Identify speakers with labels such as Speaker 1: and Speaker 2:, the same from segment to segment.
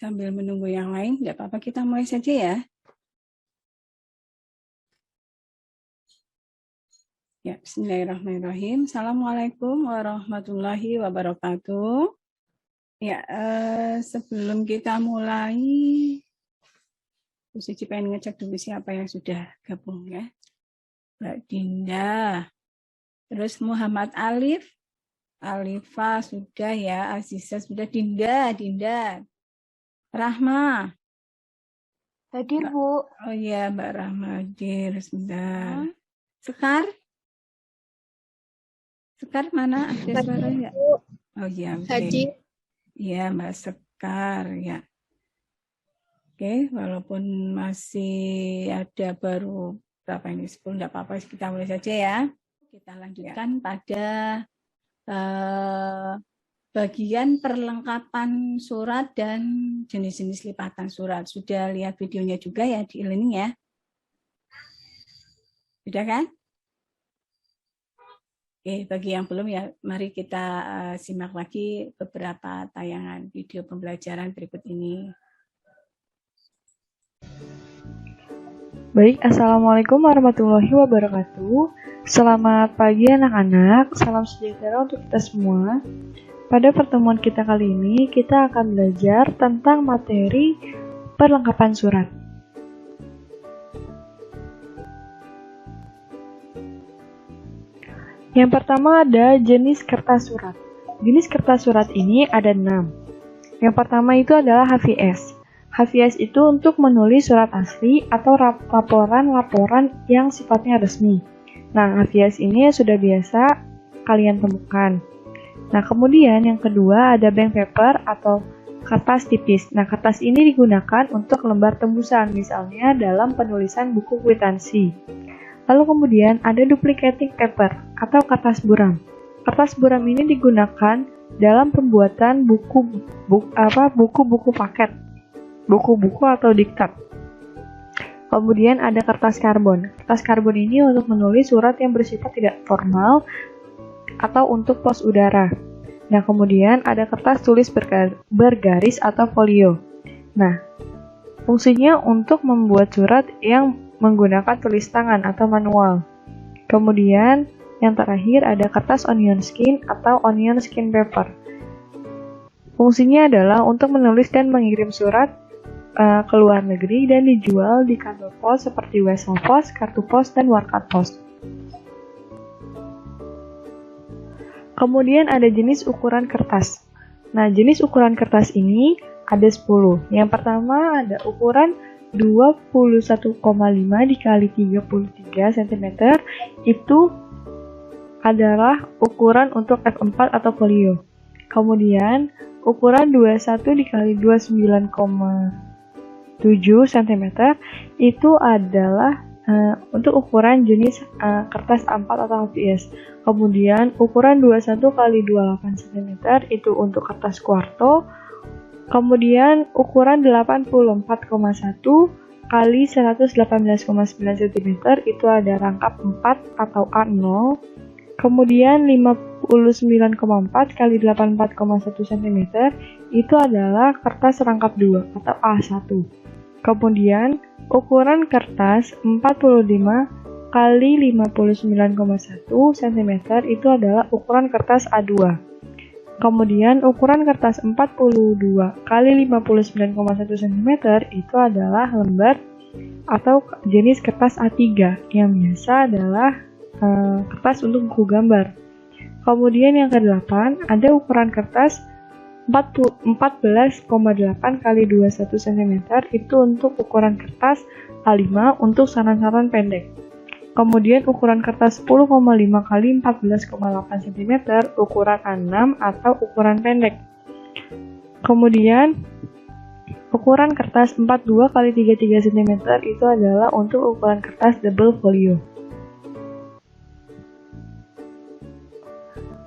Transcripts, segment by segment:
Speaker 1: sambil menunggu yang lain, tidak apa-apa, kita mulai saja ya. Ya, bismillahirrahmanirrahim. Assalamualaikum warahmatullahi wabarakatuh. Ya, sebelum kita mulai, Bu Suci pengen ngecek dulu siapa yang sudah gabung ya. Mbak Dinda, terus Muhammad Alif, Alifa sudah ya, Aziza sudah, Dinda, Rahma.
Speaker 2: Hadir, Bu.
Speaker 1: Oh iya, Mbak Rahma hadir, sebentar. Sekar mana? Ada suara ya? Oh iya, oke.
Speaker 2: Hadir.
Speaker 1: Iya, Mbak Sekar ya. Oke, walaupun masih ada baru berapa ini 10, tidak apa-apa, kita mulai saja ya. Kita lanjutkan pada bagian perlengkapan surat dan jenis-jenis lipatan surat. Sudah lihat videonya juga ya di e-learning ya? Sudah kan? Oke, bagi yang belum ya, mari kita simak lagi beberapa tayangan video pembelajaran berikut ini.
Speaker 3: Baik, Assalamualaikum warahmatullahi wabarakatuh. Selamat pagi anak-anak, salam sejahtera untuk kita semua. Pada pertemuan kita kali ini, kita akan belajar tentang materi perlengkapan surat. Yang pertama ada jenis kertas surat. Jenis kertas surat ini ada 6. Yang pertama itu adalah HVS. HVS itu untuk menulis surat asli atau laporan-laporan yang sifatnya resmi. Nah, HVS ini sudah biasa kalian temukan. Nah, kemudian yang kedua ada blank paper atau kertas tipis. Nah, kertas ini digunakan untuk lembar tembusan, misalnya dalam penulisan buku kwitansi. Lalu kemudian ada duplicating paper atau kertas buram. Kertas buram ini digunakan dalam pembuatan buku-buku paket. Buku-buku atau diktat. Kemudian ada kertas karbon. Kertas karbon ini untuk menulis surat yang bersifat tidak formal atau untuk pos udara. Nah, kemudian ada kertas tulis bergaris atau folio. Nah, fungsinya untuk membuat surat yang menggunakan tulis tangan atau manual. Kemudian yang terakhir ada kertas onion skin atau onion skin paper. Fungsinya adalah untuk menulis dan mengirim surat ke luar negeri dan dijual di kantor pos seperti Wesel Pos, Kartu Pos, dan Warkat Pos. Kemudian ada jenis ukuran kertas. Nah, jenis ukuran kertas ini ada 10. Yang pertama ada ukuran 21,5 dikali 33 cm. Itu adalah ukuran untuk F4 atau folio. Kemudian ukuran 21 dikali 29,7 cm itu adalah untuk ukuran jenis kertas A4 atau HVS. Kemudian ukuran 21 kali 28 cm itu untuk kertas kuarto. Kemudian ukuran 84,1 kali 118,9 cm itu ada rangkap 4 atau A0. Kemudian 59,4 kali 84,1 cm itu adalah kertas rangkap 2 atau A1. Kemudian ukuran kertas 45 kali 59,1 cm itu adalah ukuran kertas A2. Kemudian ukuran kertas 42 kali 59,1 cm itu adalah lembar atau jenis kertas A3 yang biasa adalah kertas untuk buku gambar. Kemudian yang ke-8 ada ukuran kertas 14,8 kali 21 cm itu untuk ukuran kertas A5 untuk saran-saran pendek. Kemudian ukuran kertas 10,5 kali 14,8 cm ukuran A6 atau ukuran pendek. Kemudian ukuran kertas 42 kali 33 cm itu adalah untuk ukuran kertas double folio.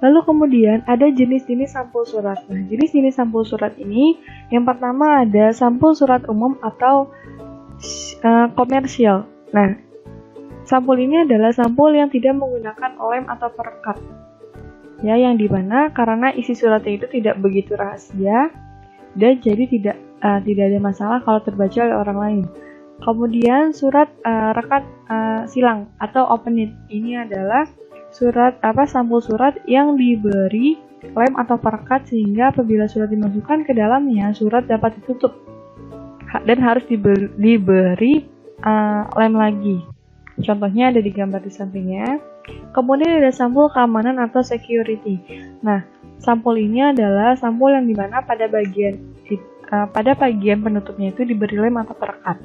Speaker 3: Lalu kemudian ada jenis-jenis sampul surat. Nah, jenis-jenis sampul surat ini yang pertama ada sampul surat umum atau komersial. Nah, sampul ini adalah sampul yang tidak menggunakan lem atau perekat. Ya, yang dimana karena isi suratnya itu tidak begitu rahasia dan jadi tidak tidak ada masalah kalau terbaca oleh orang lain. Kemudian surat rekat silang atau open it. Ini adalah sampul surat yang diberi lem atau perekat sehingga apabila surat dimasukkan ke dalamnya, surat dapat ditutup dan harus diberi lem lagi. Contohnya ada di gambar di sampingnya. Kemudian ada sampul keamanan atau security. Nah, sampul ini adalah sampul yang dimana pada bagian penutupnya itu diberi lem atau perekat.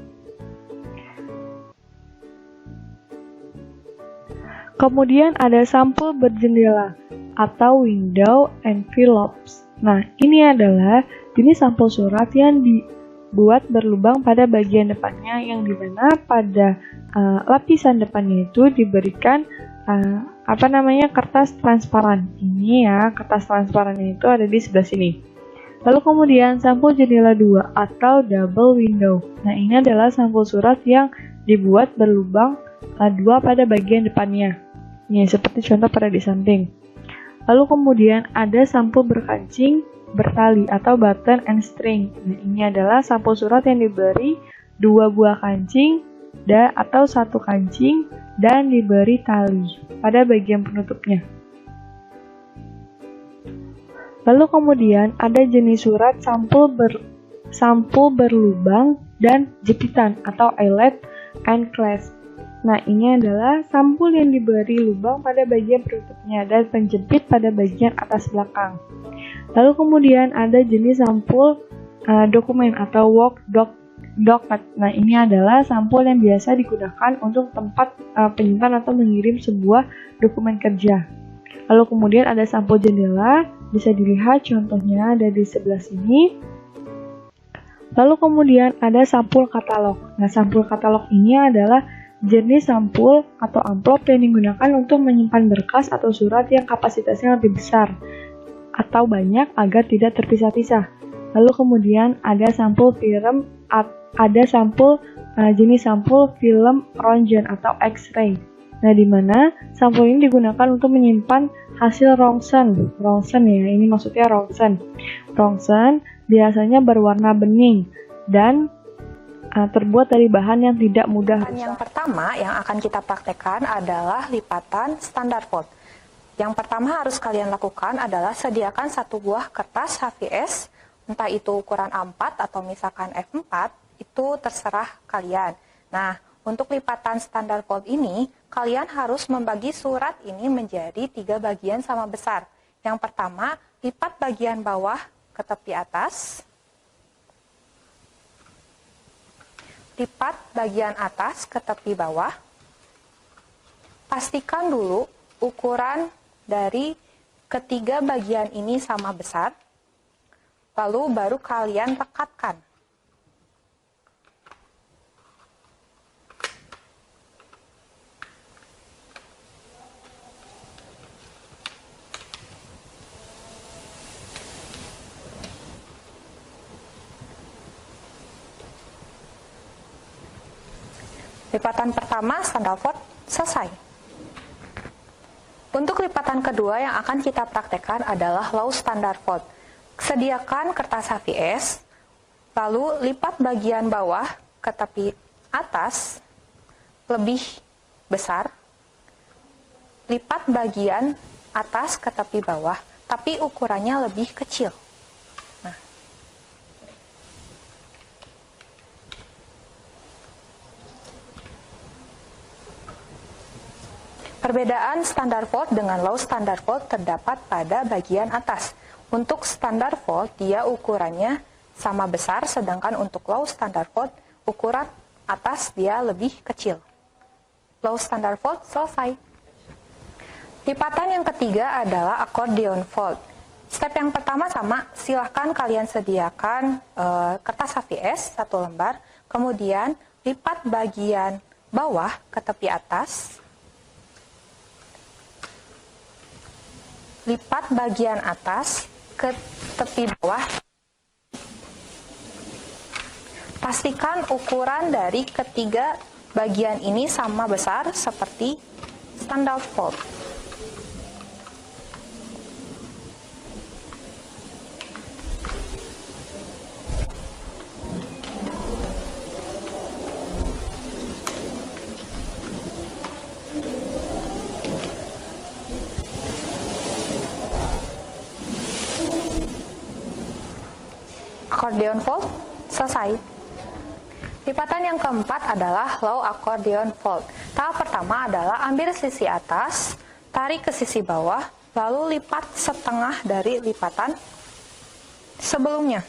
Speaker 3: Kemudian ada sampul berjendela atau window envelopes. Nah, ini adalah jenis sampul surat yang dibuat berlubang pada bagian depannya, yang dimana pada lapisan depannya itu diberikan kertas transparan. Ini ya, kertas transparannya itu ada di sebelah sini. Lalu kemudian sampul jendela 2 atau double window. Nah, ini adalah sampul surat yang dibuat berlubang 2 pada bagian depannya. Ini seperti contoh pada di samping. Lalu kemudian ada sampul berkancing bertali atau button and string. Nah, ini adalah sampul surat yang diberi 2 buah kancing atau 1 kancing dan diberi tali pada bagian penutupnya. Lalu kemudian ada jenis surat sampul berlubang dan jepitan atau eyelet and clasp. Nah, ini adalah sampul yang diberi lubang pada bagian penutupnya dan penjepit pada bagian atas belakang. Lalu kemudian ada jenis sampul dokumen atau work document. Nah, ini adalah sampul yang biasa digunakan untuk tempat penyimpan atau mengirim sebuah dokumen kerja. Lalu kemudian ada sampul jendela, bisa dilihat contohnya ada di sebelah sini. Lalu kemudian ada sampul katalog. Nah, sampul katalog ini adalah jenis sampul atau amplop yang digunakan untuk menyimpan berkas atau surat yang kapasitasnya lebih besar atau banyak agar tidak terpisah-pisah. Lalu kemudian ada sampul film, jenis sampul film Röntgen atau X-ray. Nah, di mana sampul ini digunakan untuk menyimpan hasil rongsen ya, ini maksudnya rongsen. Rongsen biasanya berwarna bening dan terbuat dari bahan yang tidak mudah rusak.
Speaker 4: Yang pertama yang akan kita praktekkan adalah lipatan standar fold. Yang pertama harus kalian lakukan adalah sediakan 1 buah kertas HVS, entah itu ukuran A4 atau misalkan F4, itu terserah kalian. Nah, untuk lipatan standar fold ini, kalian harus membagi surat ini menjadi 3 bagian sama besar. Yang pertama, lipat bagian bawah ke tepi atas. Lipat bagian atas ke tepi bawah. Pastikan dulu ukuran dari ketiga bagian ini sama besar. Lalu baru kalian tekatkan. Lipatan pertama standar fold selesai. Untuk lipatan kedua yang akan kita praktekkan adalah low standard fold. Sediakan kertas HVS, lalu lipat bagian bawah ke tepi atas lebih besar. Lipat bagian atas ke tepi bawah, tapi ukurannya lebih kecil. Perbedaan standar fold dengan low standard fold terdapat pada bagian atas. Untuk standar fold, dia ukurannya sama besar, sedangkan untuk low standard fold, ukuran atas dia lebih kecil. Low standard fold selesai. Lipatan yang ketiga adalah accordion fold. Step yang pertama sama, silahkan kalian sediakan kertas HVS 1 lembar, kemudian lipat bagian bawah ke tepi atas. Lipat bagian atas ke tepi bawah. Pastikan ukuran dari ketiga bagian ini sama besar seperti standard fold. accordion fold, selesai. Lipatan yang keempat adalah low accordion fold. Tahap pertama adalah ambil sisi atas, tarik ke sisi bawah, lalu lipat setengah dari lipatan sebelumnya.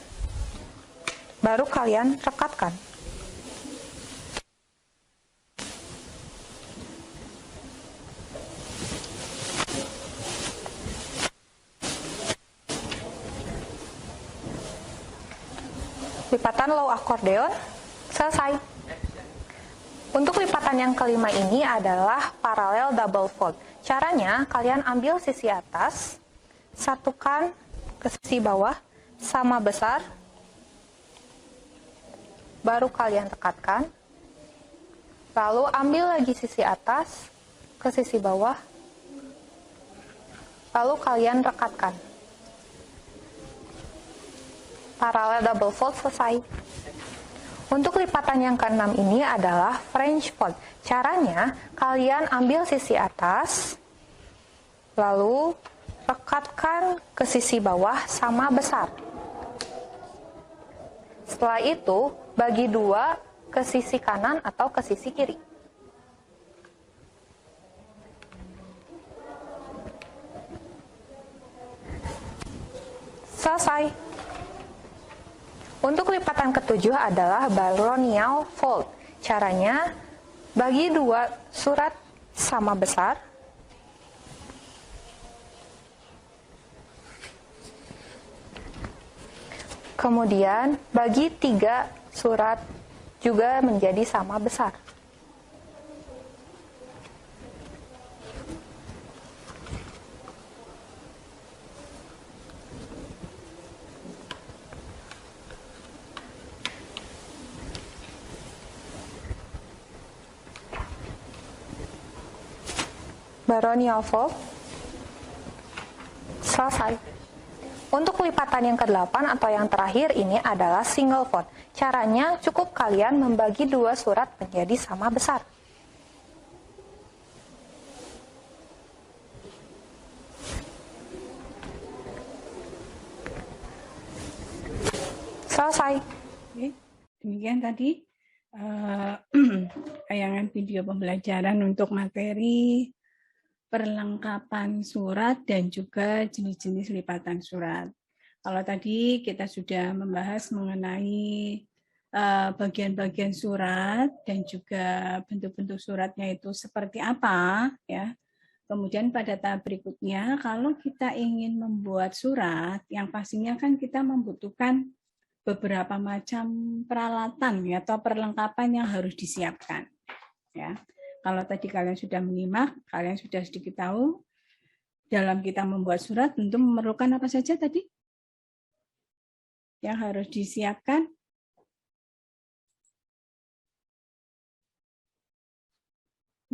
Speaker 4: Baru kalian rekatkan. Lipatan low accordion selesai. Untuk lipatan yang kelima ini adalah parallel double fold. Caranya kalian ambil sisi atas, satukan ke sisi bawah sama besar, baru kalian rekatkan. Lalu ambil lagi sisi atas ke sisi bawah, lalu kalian rekatkan. Parallel double fold selesai. Untuk lipatan yang keenam ini adalah French fold. Caranya kalian ambil sisi atas, lalu rekatkan ke sisi bawah sama besar. Setelah itu bagi dua ke sisi kanan atau ke sisi kiri. Selesai. Untuk lipatan ketujuh adalah baronial fold. Caranya, bagi dua surat sama besar. Kemudian, bagi tiga surat juga menjadi sama besar. Baronial fold selesai. Untuk lipatan yang ke-8 atau yang terakhir ini adalah single fold. Caranya cukup kalian membagi dua surat menjadi sama besar. Selesai.
Speaker 1: Oke, demikian tadi tayangan video pembelajaran untuk materi perlengkapan surat dan juga jenis-jenis lipatan surat. Kalau tadi kita sudah membahas mengenai bagian-bagian surat dan juga bentuk-bentuk suratnya itu seperti apa, ya. Kemudian pada tahap berikutnya, kalau kita ingin membuat surat, yang pastinya kan kita membutuhkan beberapa macam peralatan ya, atau perlengkapan yang harus disiapkan, ya. Kalau tadi kalian sudah menyimak, kalian sudah sedikit tahu dalam kita membuat surat tentu memerlukan apa saja tadi yang harus disiapkan.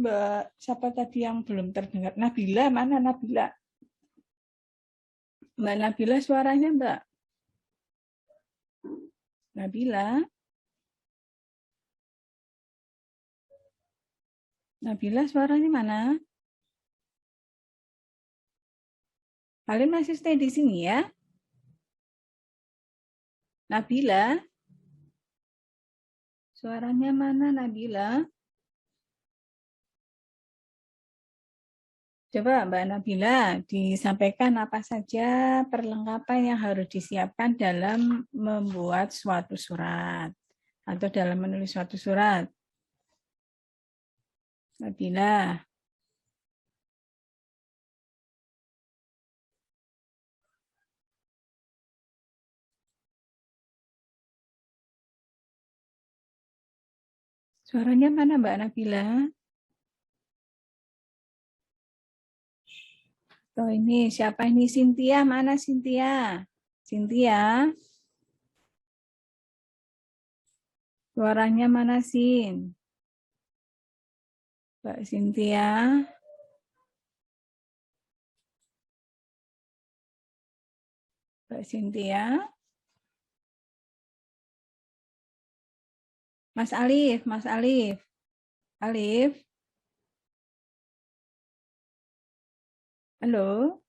Speaker 1: Mbak, siapa tadi yang belum terdengar? Nabila, mana Nabila? Mbak Nabila suaranya, Mbak. Nabila. Nabila suaranya mana? Kalian masih stay di sini ya? Nabila? Suaranya mana Nabila? Coba Mbak Nabila disampaikan apa saja perlengkapan yang harus disiapkan dalam membuat suatu surat atau dalam menulis suatu surat. Nabila. Suaranya mana Mbak Nabila? Oh ini siapa ini? Cynthia, mana Cynthia? Cynthia? Suaranya mana Sin? Mbak Cynthia? Mbak Cynthia? Mas Alif, Mas Alif. Alif? Halo?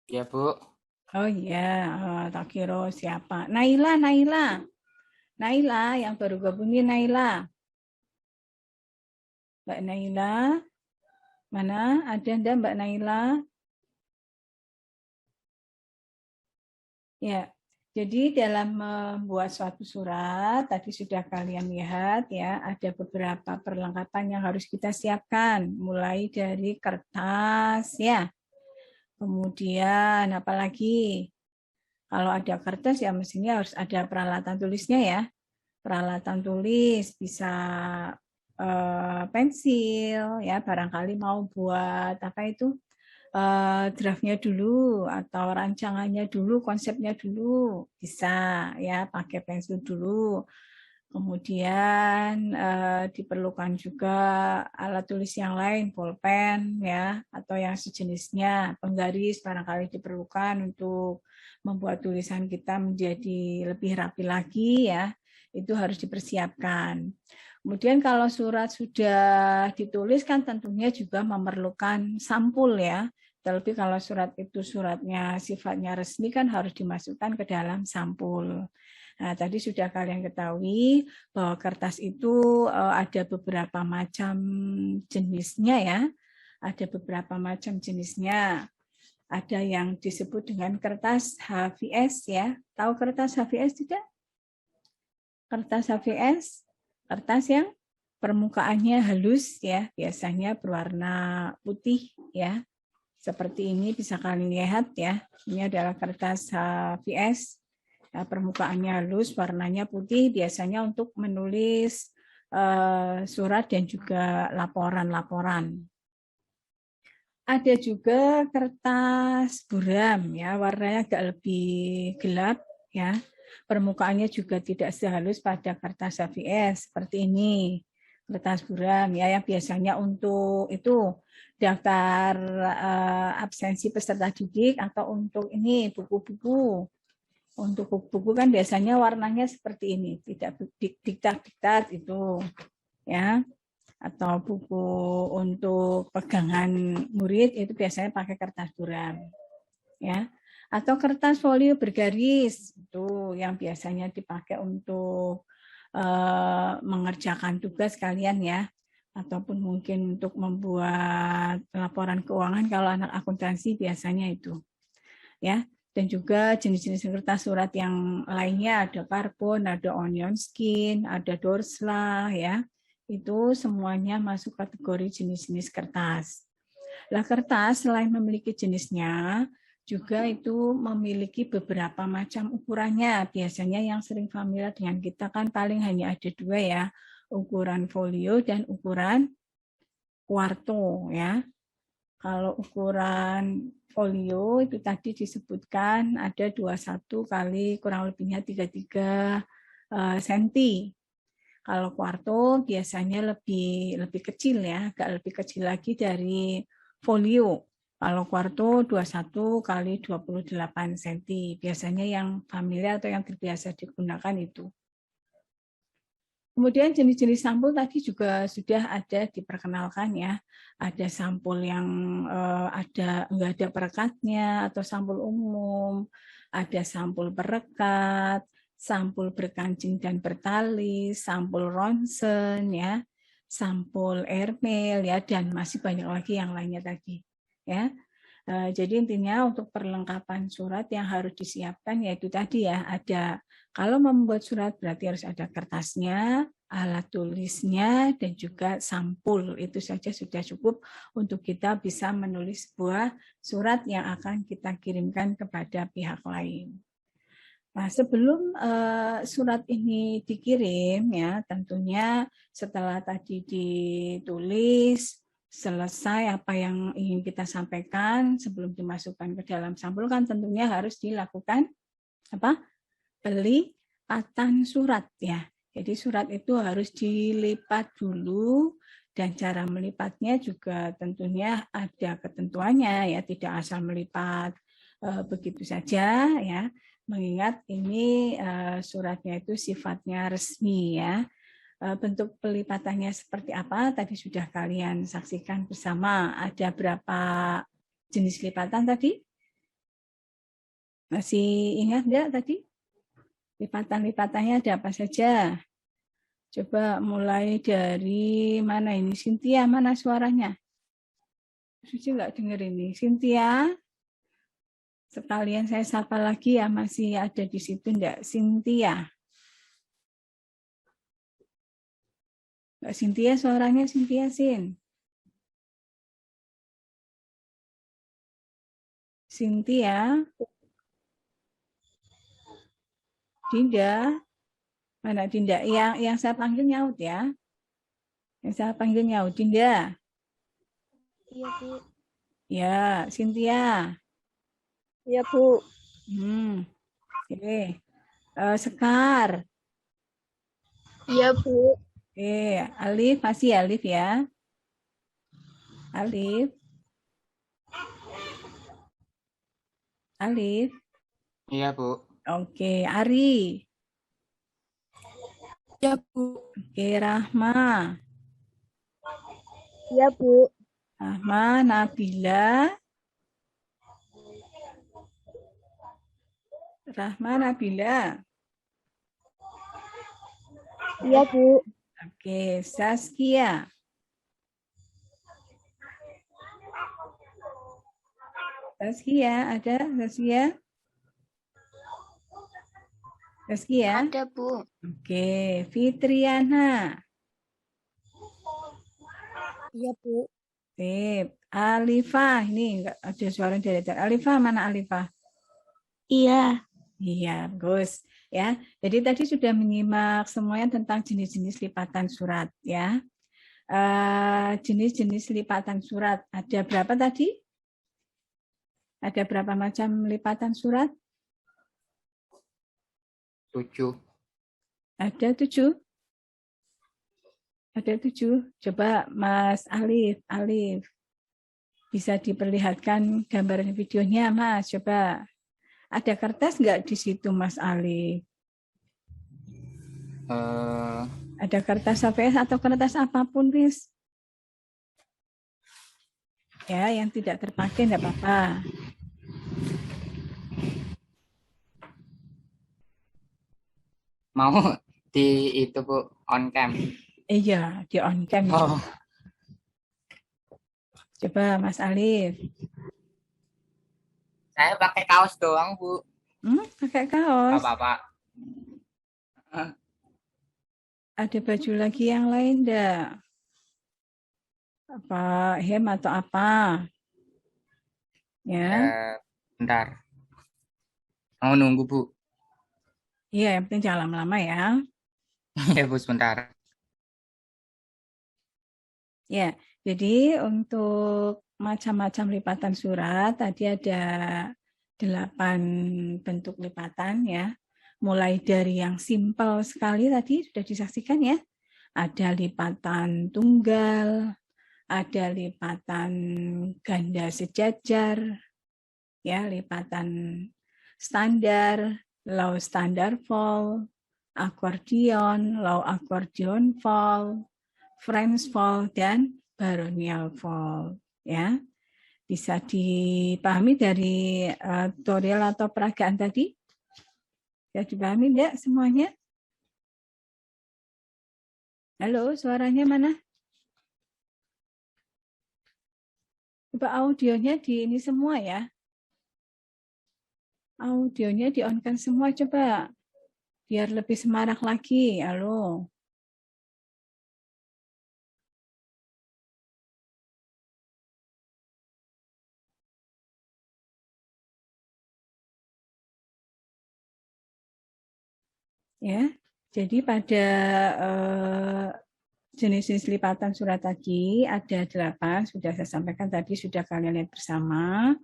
Speaker 5: Ya, Bu.
Speaker 1: Oh iya, tak kira siapa. Naila, Naila. Naila yang baru gabung ini Naila. Mbak Naila. Mana? Ada enggak Mbak Naila? Ya. Jadi dalam membuat suatu surat, tadi sudah kalian lihat ya, ada beberapa perlengkapan yang harus kita siapkan, mulai dari kertas ya. Kemudian apalagi? Kalau ada kertas ya mestinya harus ada peralatan tulisnya ya. Peralatan tulis bisa pensil ya, barangkali mau buat apa itu? Draftnya dulu atau rancangannya dulu, konsepnya dulu bisa ya, pakai pensil dulu. Kemudian diperlukan juga alat tulis yang lain, pulpen ya, atau yang sejenisnya, penggaris barangkali diperlukan untuk membuat tulisan kita menjadi lebih rapi lagi ya. Itu harus dipersiapkan. Kemudian kalau surat sudah ditulis kan tentunya juga memerlukan sampul ya. Terlebih kalau surat itu suratnya sifatnya resmi kan harus dimasukkan ke dalam sampul. Nah, tadi sudah kalian ketahui bahwa kertas itu ada beberapa macam jenisnya ya. Ada beberapa macam jenisnya. Ada yang disebut dengan kertas HVS ya. Tahu kertas HVS tidak? Kertas HVS, kertas yang permukaannya halus ya, biasanya berwarna putih ya. Seperti ini bisa kalian lihat ya. Ini adalah kertas HVS. Ya, permukaannya halus, warnanya putih, biasanya untuk menulis surat dan juga laporan-laporan. Ada juga kertas buram ya, warnanya agak lebih gelap ya. Permukaannya juga tidak sehalus pada kertas HVS seperti ini. Kertas buram ya, yang biasanya untuk itu daftar absensi peserta didik atau untuk ini buku-buku. Untuk buku-buku kan biasanya warnanya seperti ini, tidak diktat-diktat itu ya. Atau buku untuk pegangan murid itu biasanya pakai kertas buram ya. Atau kertas folio bergaris itu yang biasanya dipakai untuk mengerjakan tugas kalian ya, ataupun mungkin untuk membuat laporan keuangan kalau anak akuntansi biasanya itu ya. Dan juga jenis-jenis kertas surat yang lainnya ada karbon, ada onion skin, ada dorslah ya. Itu semuanya masuk kategori jenis-jenis kertas. Lah kertas selain memiliki jenisnya, juga itu memiliki beberapa macam ukurannya. Biasanya yang sering familiar dengan kita kan paling hanya ada dua ya, ukuran folio dan ukuran kuarto ya. Kalau ukuran folio itu tadi disebutkan ada 21 kali kurang lebihnya 33 cm. Kalau kuarto biasanya lebih kecil ya, agak lebih kecil lagi dari folio. Kalau kuarto 21 kali 28 cm. Biasanya yang familiar atau yang terbiasa digunakan itu. Kemudian jenis-jenis sampul tadi juga sudah ada diperkenalkan ya. Ada sampul yang enggak ada perekatnya atau sampul umum, ada sampul perekat, sampul berkancing dan bertali, sampul ronsen ya, sampul airmail ya, dan masih banyak lagi yang lainnya tadi ya. Jadi intinya untuk perlengkapan surat yang harus disiapkan yaitu tadi ya, ada kalau membuat surat berarti harus ada kertasnya, alat tulisnya, dan juga sampul. Itu saja sudah cukup untuk kita bisa menulis sebuah surat yang akan kita kirimkan kepada pihak lain. Nah, sebelum surat ini dikirim ya, tentunya setelah tadi ditulis, selesai apa yang ingin kita sampaikan sebelum dimasukkan ke dalam sampul kan tentunya harus dilakukan apa? Pelipatan surat ya. Jadi surat itu harus dilipat dulu dan cara melipatnya juga tentunya ada ketentuannya ya, tidak asal melipat begitu saja ya. Mengingat ini suratnya itu sifatnya resmi ya. Bentuk pelipatannya seperti apa tadi sudah kalian saksikan bersama. Ada berapa jenis lipatan tadi? Masih ingat nggak tadi? Lipatan-lipatannya ada apa saja? Coba mulai dari mana ini? Cynthia, mana suaranya? Suci nggak dengar ini. Cynthia, sekalian saya sapa lagi ya, masih ada di situ enggak? Cynthia. Mbak Cynthia, suaranya Cynthia, Sin. Cynthia. Dinda. Mana Dinda? Yang saya panggil nyaut ya. Yang saya panggil nyaut. Dinda.
Speaker 2: Iya, Bu.
Speaker 1: Ya, Cynthia.
Speaker 2: Iya, Bu.
Speaker 1: Oke. Sekar.
Speaker 2: Iya, Bu.
Speaker 1: Oke, Alif, masih Alif ya. Alif. Alif.
Speaker 5: Iya, Bu.
Speaker 1: Oke, Ari.
Speaker 2: Iya, Bu.
Speaker 1: Oke, Rahma.
Speaker 2: Iya, Bu.
Speaker 1: Rahma, Nabila. Rahma, Nabila.
Speaker 2: Iya, Bu.
Speaker 1: Oke, Saskia. Saskia, ada Saskia? Saskia?
Speaker 2: Ada, Bu.
Speaker 1: Oke, Fitriana.
Speaker 2: Iya, Bu.
Speaker 1: Sip. Alifah, ini enggak ada suara dari Alifah, mana Alifah?
Speaker 2: Iya.
Speaker 1: Iya, bagus. Ya, jadi tadi sudah menyimak semuanya tentang jenis-jenis lipatan surat ya. Jenis-jenis lipatan surat ada berapa tadi? Ada berapa macam lipatan surat?
Speaker 5: 7.
Speaker 1: Ada 7. Ada 7. Coba Mas Alif, bisa diperlihatkan gambaran videonya, Mas. Coba. Ada kertas nggak di situ, Mas Alif? Ada kertas HVS atau kertas apapun, Bis? Ya, yang tidak terpakai enggak apa-apa.
Speaker 5: Mau di itu, Bu, on cam.
Speaker 1: Iya, di on cam.
Speaker 5: Oh.
Speaker 1: Coba Mas Alif.
Speaker 5: Saya pakai kaos doang, Bu.
Speaker 1: Pakai kaos.
Speaker 5: Bapak.
Speaker 1: Ada baju lagi yang lain enggak? Apa hem atau apa? Ya.
Speaker 5: Bentar. Mau nunggu, Bu.
Speaker 1: Iya, yang penting jangan lama-lama ya.
Speaker 5: Ya, Bu, sebentar.
Speaker 1: Ya, jadi untuk macam-macam lipatan surat, tadi ada 8 bentuk lipatan ya. Mulai dari yang simpel sekali tadi sudah disaksikan ya. Ada lipatan tunggal, ada lipatan ganda sejajar, ya, lipatan standar, low standard fall, akkordion, low akkordion fall, French fall, dan baronial fall. Ya, bisa dipahami dari tutorial atau peragaan tadi? Bisa dipahami enggak semuanya? Halo, suaranya mana? Coba audionya di ini semua ya. Audionya di-on-kan semua coba. Biar lebih semarak lagi. Halo. Ya, jadi pada jenis-jenis lipatan surat tadi ada 8, sudah saya sampaikan tadi, sudah kalian lihat bersama.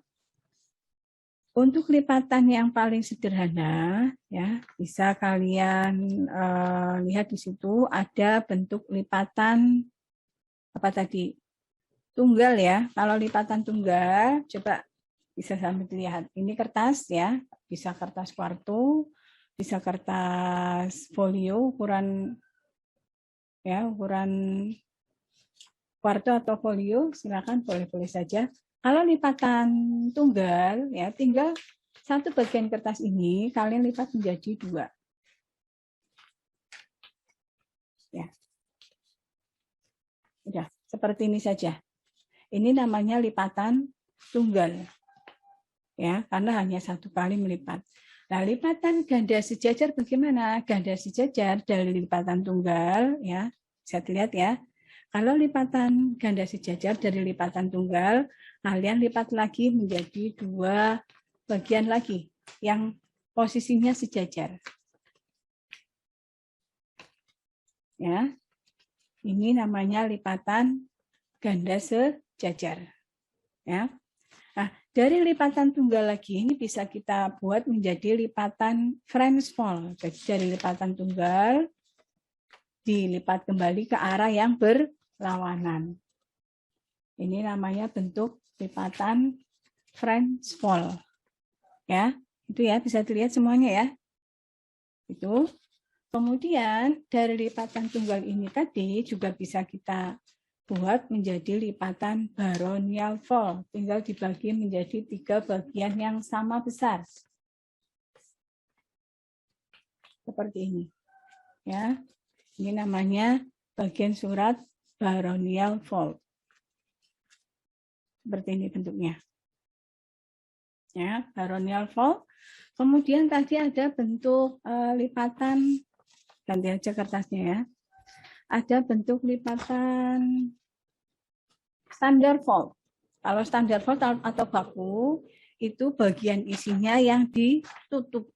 Speaker 1: Untuk lipatan yang paling sederhana, ya bisa kalian lihat di situ ada bentuk lipatan apa tadi? Tunggal ya. Kalau lipatan tunggal, coba bisa sambil dilihat. Ini kertas ya, bisa kertas kuarto, bisa kertas folio ukuran kuarto atau folio, silakan boleh-boleh saja. Kalau lipatan tunggal ya tinggal satu bagian kertas ini kalian lipat menjadi 2. Ya. Udah, seperti ini saja. Ini namanya lipatan tunggal. Ya, karena hanya 1 kali melipat. Nah, lipatan ganda sejajar bagaimana? Ganda sejajar dari lipatan tunggal, ya, bisa dilihat ya. Kalau lipatan ganda sejajar dari lipatan tunggal, kalian lipat lagi menjadi 2 bagian lagi yang posisinya sejajar. Ya, ini namanya lipatan ganda sejajar. Ya. Nah, dari lipatan tunggal lagi ini bisa kita buat menjadi lipatan French fold. Jadi dari lipatan tunggal dilipat kembali ke arah yang berlawanan. Ini namanya bentuk lipatan French fold. Ya, itu ya bisa dilihat semuanya ya. Itu. Kemudian dari lipatan tunggal ini tadi juga bisa kita buat menjadi lipatan baronial fold. Tinggal dibagi menjadi 3 bagian yang sama besar. Seperti ini. Ya. Ini namanya bagian surat baronial fold. Seperti ini bentuknya. Ya, baronial fold. Kemudian tadi ada bentuk lipatan, ganti aja kertasnya ya. Ada bentuk lipatan standar fold. Kalau standar fold atau baku, itu bagian isinya yang ditutup.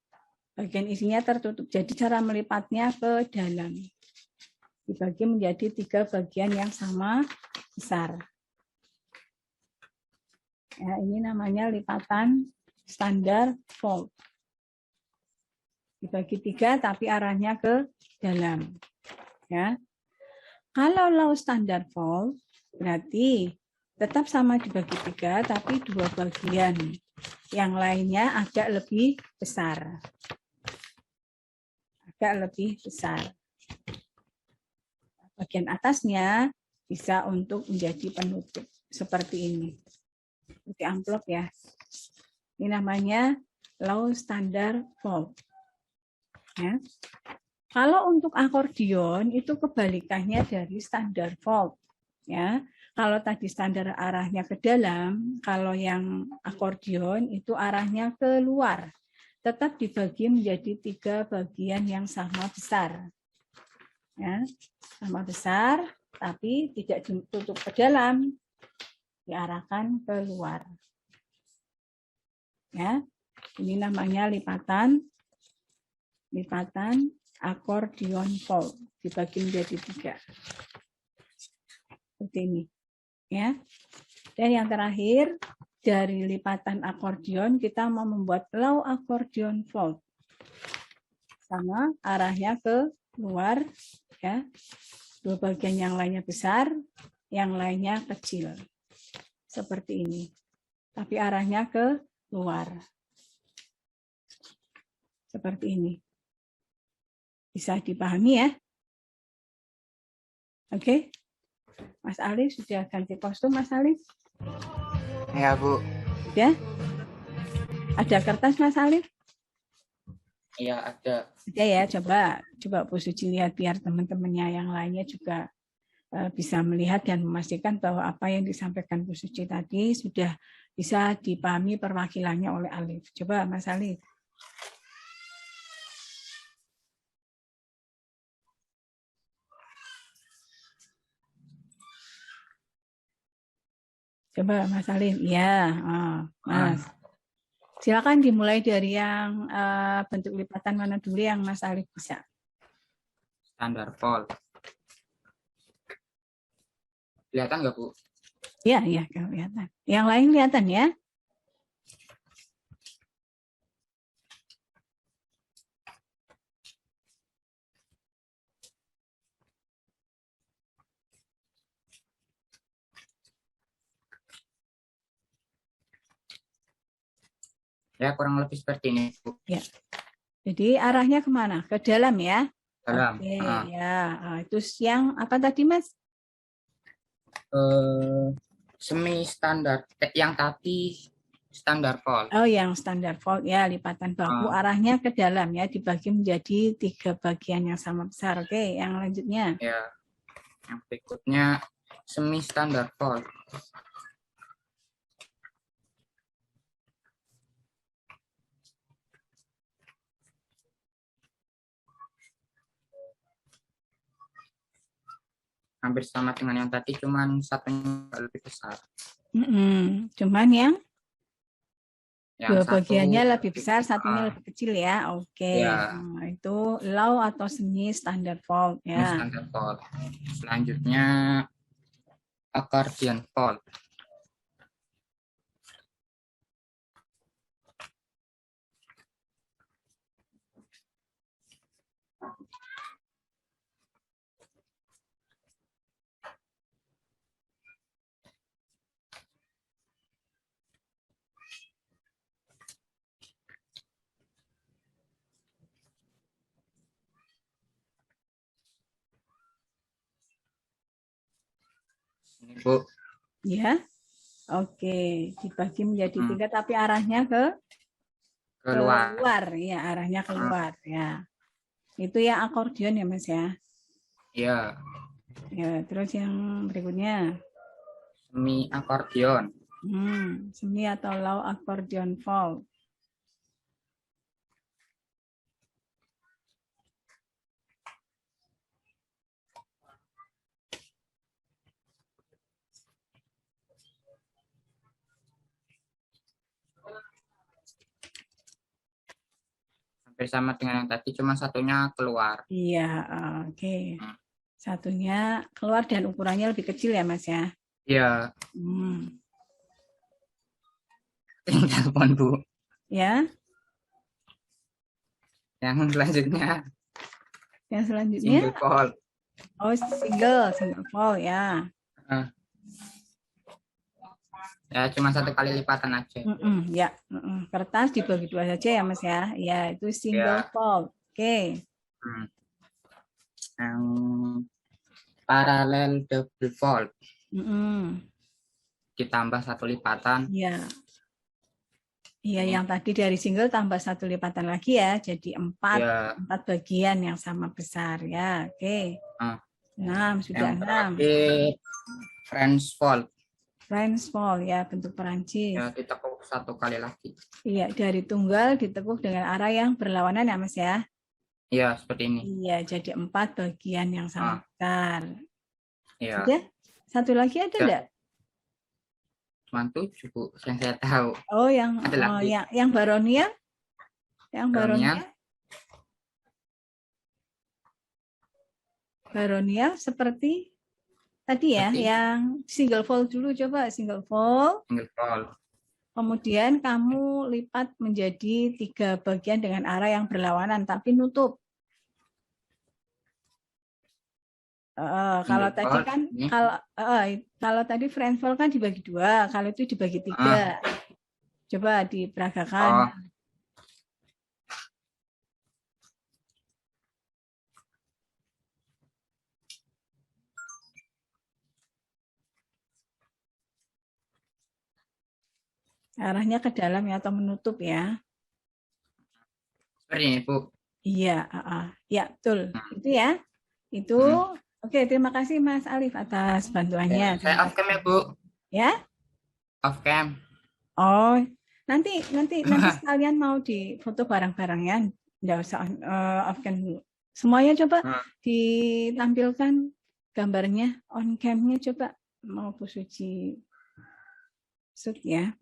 Speaker 1: Bagian isinya tertutup. Jadi cara melipatnya ke dalam. Dibagi menjadi 3 bagian yang sama besar. Ya, ini namanya lipatan standar fold. Dibagi 3 tapi arahnya ke dalam. Ya. Kalau low standard fold berarti tetap sama dibagi 3 tapi 2 bagian. Yang lainnya agak lebih besar. Agak lebih besar. Bagian atasnya bisa untuk menjadi penutup seperti ini. Seperti amplop ya. Ini namanya low standard fold. Ya. Kalau untuk akordion itu kebalikannya dari standar fold. Ya. Kalau tadi standar arahnya ke dalam, kalau yang akordion itu arahnya keluar. Tetap dibagi menjadi 3 bagian yang sama besar. Ya. Sama besar, tapi tidak ditutup ke dalam, diarahkan keluar. Ya. Ini namanya lipatan akordion fold, dibagi menjadi 3 seperti ini ya. Dan yang terakhir dari lipatan akordion kita mau membuat low akordion fold, sama arahnya ke luar ya. 2 bagian yang lainnya besar, yang lainnya kecil seperti ini, tapi arahnya ke luar seperti ini. Bisa dipahami ya? Oke. Mas Alif sudah ganti kostum, Mas Alif?
Speaker 5: Ya, Bu.
Speaker 1: Ya? Ada kertas, Mas Alif?
Speaker 5: Iya, ada.
Speaker 1: Ada ya, coba Bu Suci lihat biar teman-temannya yang lainnya juga bisa melihat dan memastikan bahwa apa yang disampaikan Bu Suci tadi sudah bisa dipahami perwakilannya oleh Alif. Coba Mas Alif. Coba Mas Alif, ya, Mas. Silakan dimulai dari yang bentuk lipatan mana dulu yang Mas Alif bisa.
Speaker 5: Standar fold. Kelihatan nggak, Bu?
Speaker 1: Iya, kelihatan. Yang lain kelihatan ya?
Speaker 5: Ya, kurang lebih seperti ini, Bu.
Speaker 1: Ya. Jadi arahnya kemana? Ke dalam ya?
Speaker 5: Dalam.
Speaker 1: Oke, ya. Itu yang apa tadi, Mas?
Speaker 5: Semi standar, yang tapi Standar volt.
Speaker 1: Oh, yang standar volt ya, lipatan baku arahnya ke dalam ya, dibagi menjadi 3 bagian yang sama besar. Oke, yang lanjutnya.
Speaker 5: Ya. Yang berikutnya semi standar volt. Hampir sama dengan yang tadi, cuman satunya lebih besar.
Speaker 1: Cuman yang dua
Speaker 5: Yang
Speaker 1: bagiannya
Speaker 5: satu
Speaker 1: lebih besar, satunya lebih kecil ya. Oke.
Speaker 5: Ya.
Speaker 1: Nah, itu low atau semi standar volt
Speaker 5: Ini
Speaker 1: ya.
Speaker 5: standar volt. Selanjutnya accordion volt. Ini Bu.
Speaker 1: Ya. Oke, dibagi menjadi 3 tapi arahnya
Speaker 5: Keluar.
Speaker 1: ya, arahnya keluar ya. Itu ya akordeon ya Mas ya.
Speaker 5: Iya.
Speaker 1: Ya, terus yang berikutnya
Speaker 5: Semi akordeon.
Speaker 1: semi atau low accordion volt.
Speaker 5: Hampir sama dengan yang tadi, cuma satunya keluar.
Speaker 1: Iya, oke. Satunya keluar dan ukurannya lebih kecil ya Mas ya.
Speaker 5: Iya.
Speaker 1: Hmm.
Speaker 5: Telepon Bu.
Speaker 1: Ya.
Speaker 5: Yang selanjutnya.
Speaker 1: Yang selanjutnya.
Speaker 5: Single volt.
Speaker 1: Oh, single volt ya.
Speaker 5: Ya, cuma 1 kali lipatan aja.
Speaker 1: Ya, kertas dibagi 2 saja ya Mas ya. Ya, itu single volt. Oke.
Speaker 5: Yang paralel double volt. Ditambah 1 lipatan.
Speaker 1: Iya. Iya, yang tadi dari single tambah 1 lipatan lagi ya, jadi 4 bagian yang sama besar ya. Oke. 6 sudah 6.
Speaker 5: French volt.
Speaker 1: French volt ya, bentuk Perancis.
Speaker 5: Ya, ditekuk 1 kali lagi.
Speaker 1: Iya, dari tunggal ditekuk dengan arah yang berlawanan ya Mas ya.
Speaker 5: Iya, seperti ini.
Speaker 1: Iya, jadi 4 bagian yang sama besar.
Speaker 5: Iya.
Speaker 1: Sudah? Satu lagi ada enggak?
Speaker 5: Cuma 7 Bu, yang saya tahu.
Speaker 1: Oh, yang baronia? Yang baronia? Baronia seperti tadi ya, yang single volt dulu, coba single volt.
Speaker 5: Single volt.
Speaker 1: Kemudian kamu lipat menjadi 3 bagian dengan arah yang berlawanan, tapi nutup. Kalau tadi kan, kalau tadi French volt kan dibagi 2, kalau itu dibagi 3. Coba diperagakan. Arahnya ke dalam ya, atau menutup ya.
Speaker 5: Seperti ini Bu.
Speaker 1: Iya, ya betul. Itu ya. Itu. Oke, terima kasih Mas Alif atas bantuannya.
Speaker 5: Saya off cam ya Bu.
Speaker 1: Ya?
Speaker 5: Off cam.
Speaker 1: Oh, nanti sekalian mau difoto bareng-bareng ya. Nggak usah off cam dulu. Semuanya coba ditampilkan gambarnya, on cam-nya coba. Mau Bu Suci shoot ya.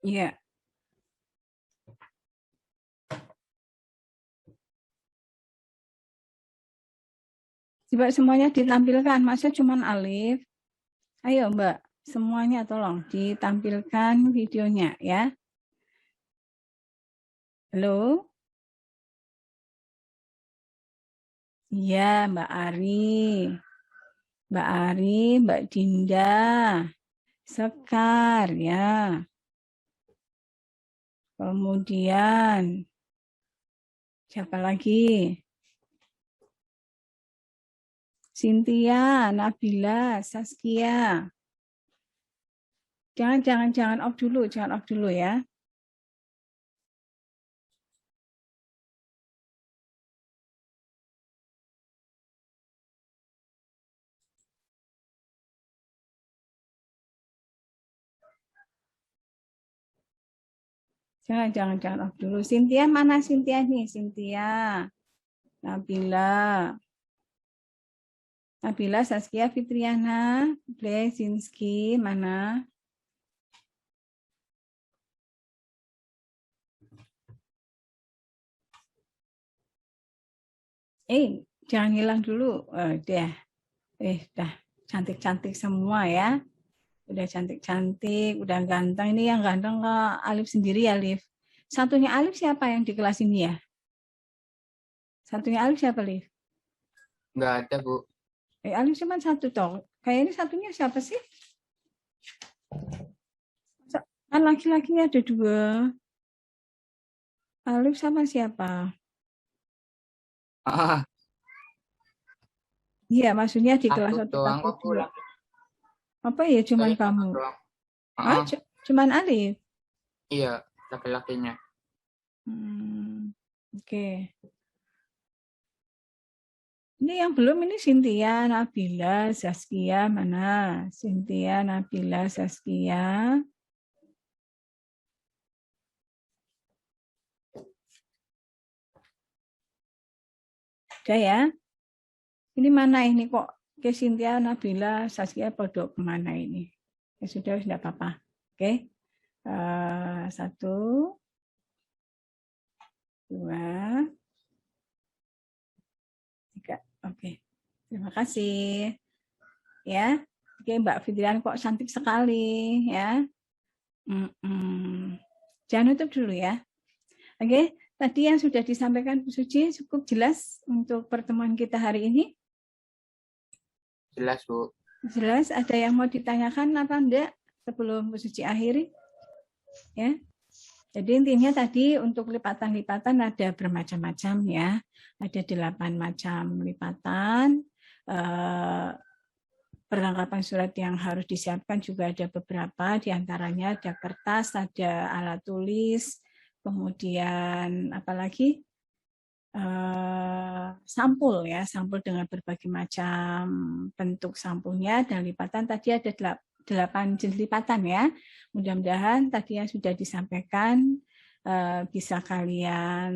Speaker 1: Iya. Coba semuanya ditampilkan, masa cuman Alif. Ayo Mbak, semuanya tolong ditampilkan videonya ya. Halo? Iya, Mbak Ari. Mbak Dinda. Sekar ya. Kemudian siapa lagi? Cynthia, Nabila, Saskia. Jangan off dulu, ya. Jangan off dulu. Cynthia, mana Cynthia nih? Cynthia, Nabila, Saskia, Fitriana, Blesinski, mana? Jangan hilang dulu. Dah cantik-cantik semua ya. Udah cantik-cantik, udah ganteng. Ini yang ganteng ke Alif sendiri ya, Alif. Satunya Alif siapa yang di kelas ini ya? Satunya Alif siapa, Alif?
Speaker 5: Nggak ada, Bu.
Speaker 1: Alif cuma satu toh. Kayaknya satunya siapa sih? Kan laki-lakinya ada 2. Alif sama siapa? Iya, maksudnya di kelas 1
Speaker 5: doang kok, Bu.
Speaker 1: Apa ya, cuman kamu? Cuman Alif?
Speaker 5: Iya, laki-lakinya.
Speaker 1: Oke. Ini yang belum ini Cynthia, Nabila, Saskia, mana? Cynthia, Nabila, Saskia. Udah ya? Ini mana ini kok? Oke, Cynthia, Nabila, Saskia, podok kemana ini? Ya sudah apa-apa. Oke. 1, 2, 3. Oke. Terima kasih. Ya. Oke, Mbak Fitrian kok cantik sekali ya. Jangan tutup dulu ya. Oke, tadi yang sudah disampaikan Bu Suci cukup jelas untuk pertemuan kita hari ini?
Speaker 5: Jelas, Bu.
Speaker 1: Jelas. Ada yang mau ditanyakan apa enggak sebelum Bu Suci akhiri? Ya. Jadi intinya tadi untuk lipatan-lipatan ada bermacam-macam ya. Ada 8 macam lipatan. Perlengkapan surat yang harus disiapkan juga ada beberapa, diantaranya ada kertas, ada alat tulis, kemudian apalagi sampul ya, sampul dengan berbagai macam bentuk sampulnya, dan lipatan tadi ada 8 jenis lipatan ya. Mudah-mudahan tadi yang sudah disampaikan bisa kalian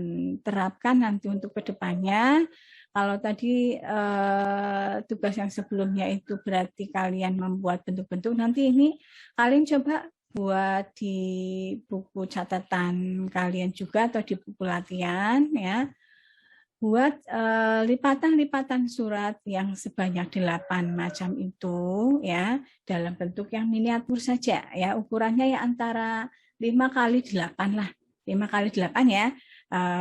Speaker 1: terapkan nanti untuk kedepannya. Kalau tadi tugas yang sebelumnya itu berarti kalian membuat bentuk-bentuk, nanti ini kalian coba buat di buku catatan kalian juga atau di buku latihan ya. Buat lipatan-lipatan surat yang sebanyak 8 macam itu ya, dalam bentuk yang miniatur saja ya, ukurannya ya antara 5x8 lah, 5x8 ya,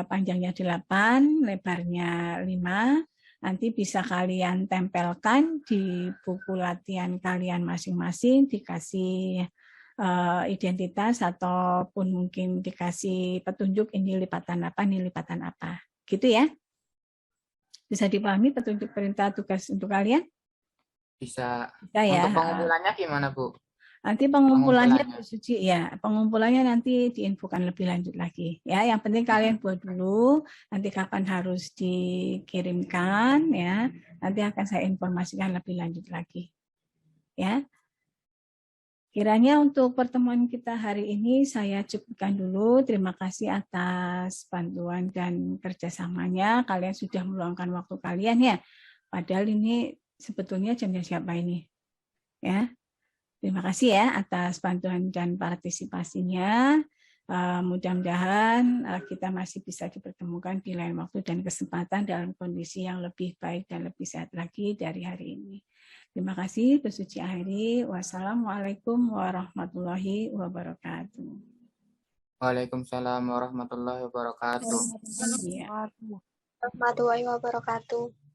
Speaker 1: panjangnya 8, lebarnya 5. Nanti bisa kalian tempelkan di buku latihan kalian masing-masing, dikasih identitas ataupun mungkin dikasih petunjuk ini lipatan apa, ini lipatan apa, gitu ya. Bisa dipahami petunjuk perintah tugas untuk kalian?
Speaker 5: Bisa.
Speaker 1: Ya.
Speaker 5: Untuk pengumpulannya gimana, Bu?
Speaker 1: Nanti pengumpulannya Bu Suci ya, pengumpulannya nanti diinfokan lebih lanjut lagi. Ya, yang penting kalian buat dulu. Nanti kapan harus dikirimkan ya. Nanti akan saya informasikan lebih lanjut lagi. Ya. Kiranya untuk pertemuan kita hari ini saya cukupkan dulu. Terima kasih atas bantuan dan kerjasamanya. Kalian sudah meluangkan waktu kalian ya. Padahal ini sebetulnya jamnya siapa ini? Ya. Terima kasih ya atas bantuan dan partisipasinya. Mudah-mudahan kita masih bisa dipertemukan di lain waktu dan kesempatan dalam kondisi yang lebih baik dan lebih sehat lagi dari hari ini. Terima kasih, Bu Suci akhiri. Wassalamualaikum warahmatullahi wabarakatuh.
Speaker 5: Waalaikumsalam warahmatullahi wabarakatuh.
Speaker 2: Warahmatullahi wabarakatuh.